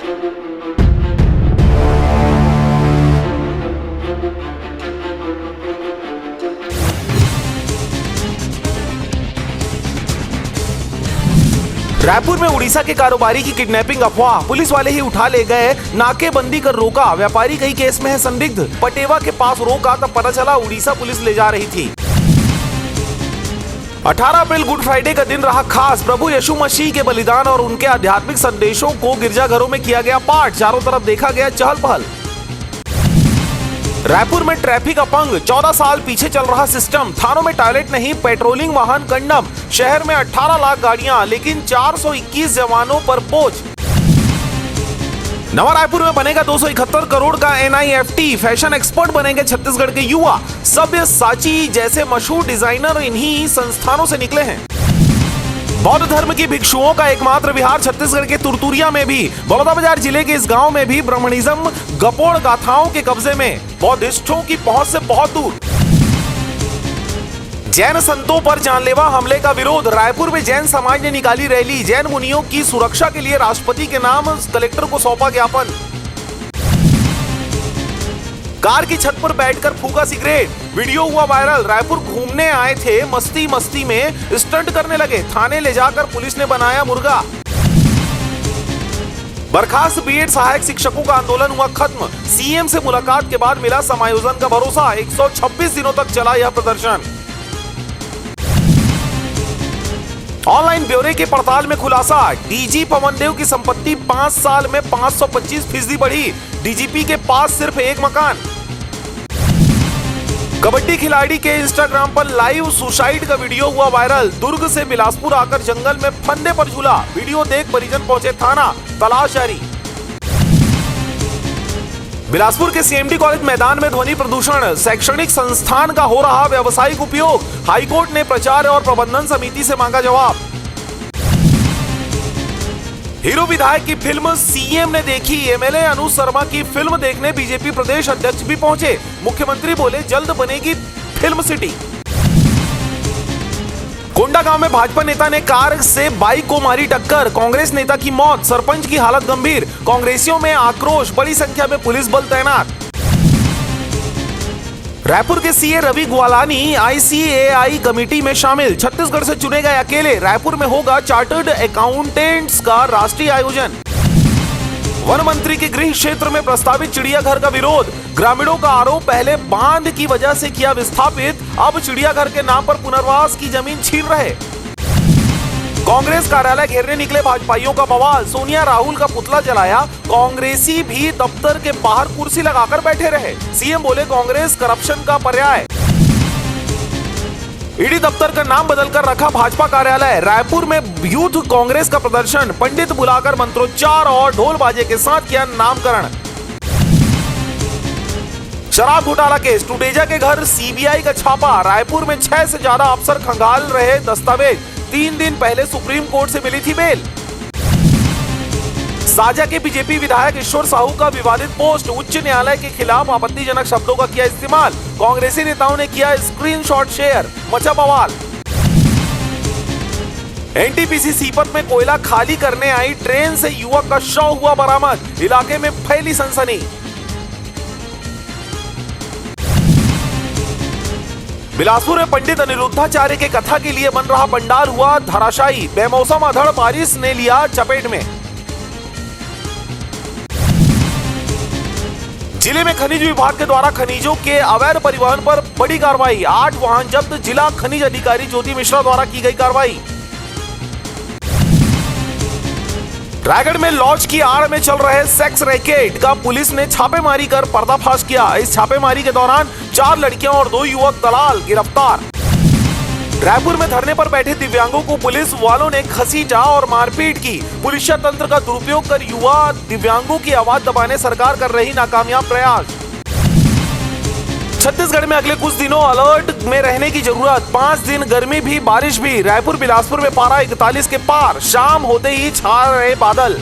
रायपुर में उड़ीसा के कारोबारी की किडनैपिंग अफवाह, पुलिस वाले ही उठा ले गए, नाकेबंदी कर रोका, व्यापारी कई केस में है संदिग्ध, पटेवा के पास रोका तब पता चला उड़ीसा पुलिस ले जा रही थी। 18 अप्रैल गुड फ्राइडे का दिन रहा खास। प्रभु यीशु मसीह के बलिदान और उनके आध्यात्मिक संदेशों को गिरजाघरों में किया गया पाठ, चारों तरफ देखा गया चहल पहल। रायपुर में ट्रैफिक अपंग, 14 साल पीछे चल रहा सिस्टम, थानों में टॉयलेट नहीं, पेट्रोलिंग वाहन कंडम, शहर में 18 लाख गाड़ियां लेकिन 421 जवानों पर बोझ। नवा रायपुर में बनेगा 271 करोड़ का NIFT, फैशन एक्सपर्ट बनेंगे छत्तीसगढ़ के युवा, सब्यसाची जैसे मशहूर डिजाइनर इन्हीं संस्थानों से निकले हैं। बौद्ध धर्म की भिक्षुओं का एकमात्र विहार छत्तीसगढ़ के तुरतुरिया में भी, बलौदाबाजार जिले के इस गांव में भी ब्राह्मणिज्म गपोड़ गाथाओं के कब्जे में, बौद्धिस्टों की पहुंच से बहुत दूर। जैन संतों पर जानलेवा हमले का विरोध, रायपुर में जैन समाज ने निकाली रैली, जैन मुनियों की सुरक्षा के लिए राष्ट्रपति के नाम कलेक्टर को सौंपा ज्ञापन। कार की छत पर बैठकर फूका सिगरेट, वीडियो हुआ वायरल, रायपुर घूमने आए थे, मस्ती मस्ती में स्टंट करने लगे, थाने ले जाकर पुलिस ने बनाया मुर्गा। बर्खास्त बीएड सहायक शिक्षकों का आंदोलन हुआ खत्म, सीएम से मुलाकात के बाद मिला समायोजन का भरोसा, 126 दिनों तक चला यह प्रदर्शन। ऑनलाइन ब्यौरे के पड़ताल में खुलासा, डीजी पवन देव की संपत्ति 5 साल में 525% बढ़ी, डीजीपी के पास सिर्फ एक मकान। कबड्डी खिलाड़ी के इंस्टाग्राम पर लाइव सुसाइड का वीडियो हुआ वायरल, दुर्ग से बिलासपुर आकर जंगल में फंदे पर झूला, वीडियो देख परिजन पहुंचे थाना, तलाश जारी। बिलासपुर के CMD कॉलेज मैदान में ध्वनि प्रदूषण, शैक्षणिक संस्थान का हो रहा व्यावसायिक उपयोग, हाईकोर्ट ने प्रचार और प्रबंधन समिति से मांगा जवाब। हीरो विधायक की फिल्म सीएम ने देखी, MLA अनुज शर्मा की फिल्म देखने बीजेपी प्रदेश अध्यक्ष भी पहुंचे, मुख्यमंत्री बोले जल्द बनेगी फिल्म सिटी। कोंडा गांव में भाजपा नेता ने कार से बाइक को मारी टक्कर, कांग्रेस नेता की मौत, सरपंच की हालत गंभीर, कांग्रेसियों में आक्रोश, बड़ी संख्या में पुलिस बल तैनात। रायपुर के CA Ravi Gwalani ICAI committee में शामिल, छत्तीसगढ़ से चुने गए अकेले, रायपुर में होगा चार्टर्ड अकाउंटेंट्स का राष्ट्रीय आयोजन। वन मंत्री के गृह क्षेत्र में प्रस्तावित चिड़ियाघर का विरोध, ग्रामीणों का आरोप पहले बांध की वजह से किया विस्थापित, अब चिड़ियाघर के नाम पर पुनर्वास की जमीन छीन रहे। कांग्रेस कार्यालय घेरने निकले भाजपाइयों का बवाल, सोनिया राहुल का पुतला जलाया, कांग्रेसी भी दफ्तर के बाहर कुर्सी लगाकर बैठे रहे, सीएम बोले कांग्रेस करप्शन का पर्याय। ईडी दफ्तर का नाम बदलकर रखा भाजपा कार्यालय, रायपुर में यूथ कांग्रेस का प्रदर्शन, पंडित बुलाकर मंत्रोच्चार और ढोल बाजे के साथ किया नामकरण। शराब घोटाला केस, टुडेजा के घर CBI का छापा, रायपुर में 6 से ज्यादा अफसर खंगाल रहे दस्तावेज, 3 दिन पहले सुप्रीम कोर्ट से मिली थी बेल। साजा के बीजेपी विधायक ईश्वर साहू का विवादित पोस्ट, उच्च न्यायालय के खिलाफ आपत्तिजनक शब्दों का किया इस्तेमाल, कांग्रेसी नेताओं ने किया स्क्रीनशॉट शेयर, मचा बवाल। NTPC सीपत में कोयला खाली करने आई ट्रेन से युवक का शव हुआ बरामद, इलाके में फैली सनसनी। बिलासपुर में पंडित अनिरुद्धाचार्य के कथा के लिए बन रहा पंडाल हुआ धराशायी, बेमौसम अधड़ बारिश ने लिया चपेट में। जिले में खनिज विभाग के द्वारा खनिजों के अवैध परिवहन पर बड़ी कार्रवाई, 8 वाहन जब्त, जिला खनिज अधिकारी ज्योति मिश्रा द्वारा की गई कार्रवाई। रायगढ़ में लॉज की आड़ में चल रहे सेक्स रैकेट का पुलिस ने छापेमारी कर पर्दाफाश किया, इस छापेमारी के दौरान 4 लड़कियां और 2 युवक दलाल गिरफ्तार। रायपुर में धरने पर बैठे दिव्यांगों को पुलिस वालों ने घसीटा और मारपीट की, पुलिस तंत्र का दुरुपयोग कर युवा दिव्यांगों की आवाज दबाने सरकार कर रही नाकामयाब प्रयास। छत्तीसगढ़ में अगले कुछ दिनों अलर्ट में रहने की जरूरत, 5 दिन गर्मी भी बारिश भी, रायपुर बिलासपुर में पारा 41 के पार, शाम होते ही छा रहे बादल।